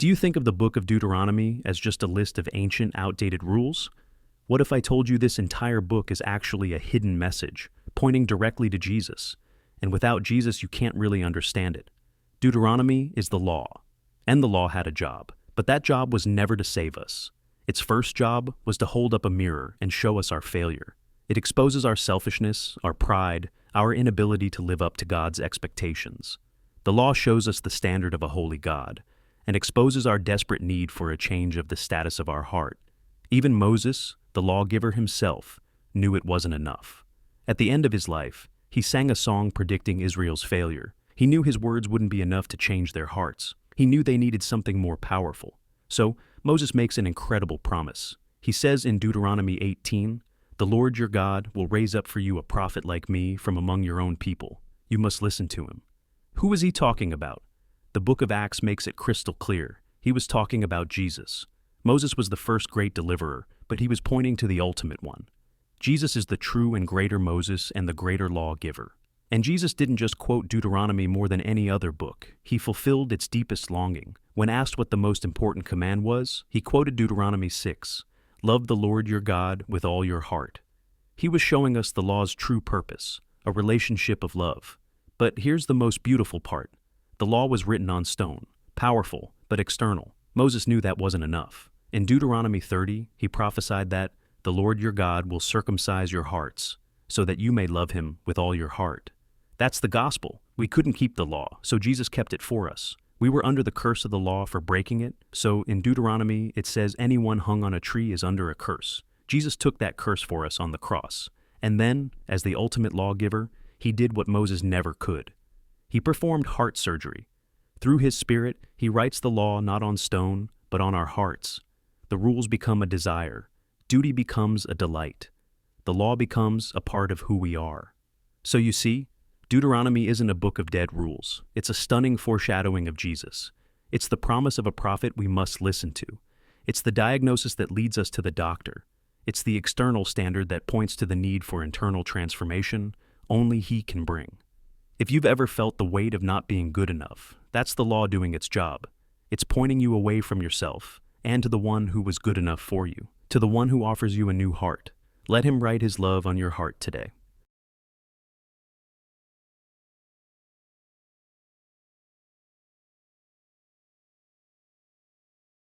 Do you think of the book of Deuteronomy as just a list of ancient, outdated rules? What if I told you this entire book is actually a hidden message, pointing directly to Jesus? And without Jesus, you can't really understand it. Deuteronomy is the law, and the law had a job, but that job was never to save us. Its first job was to hold up a mirror and show us our failure. It exposes our selfishness, our pride, our inability to live up to God's expectations. The law shows us the standard of a holy God, and exposes our desperate need for a change of the status of our heart. Even Moses, the lawgiver himself, knew it wasn't enough. At the end of his life, he sang a song predicting Israel's failure. He knew his words wouldn't be enough to change their hearts. He knew they needed something more powerful. So, Moses makes an incredible promise. He says in Deuteronomy 18, "The Lord your God will raise up for you a prophet like me from among your own people. You must listen to him." Who is he talking about? The book of Acts makes it crystal clear. He was talking about Jesus. Moses was the first great deliverer, but he was pointing to the ultimate one. Jesus is the true and greater Moses and the greater lawgiver. And Jesus didn't just quote Deuteronomy more than any other book. He fulfilled its deepest longing. When asked what the most important command was, he quoted Deuteronomy 6, "Love the Lord your God with all your heart." He was showing us the law's true purpose, a relationship of love. But here's the most beautiful part. The law was written on stone, powerful, but external. Moses knew that wasn't enough. In Deuteronomy 30, he prophesied that the Lord your God will circumcise your hearts, so that you may love him with all your heart. That's the gospel. We couldn't keep the law, so Jesus kept it for us. We were under the curse of the law for breaking it, so in Deuteronomy it says anyone hung on a tree is under a curse. Jesus took that curse for us on the cross. And then, as the ultimate lawgiver, he did what Moses never could. He performed heart surgery. Through his Spirit, he writes the law not on stone, but on our hearts. The rules become a desire. Duty becomes a delight. The law becomes a part of who we are. So you see, Deuteronomy isn't a book of dead rules. It's a stunning foreshadowing of Jesus. It's the promise of a prophet we must listen to. It's the diagnosis that leads us to the doctor. It's the external standard that points to the need for internal transformation only he can bring. If you've ever felt the weight of not being good enough, that's the law doing its job. It's pointing you away from yourself and to the one who was good enough for you, to the one who offers you a new heart. Let him write his love on your heart today.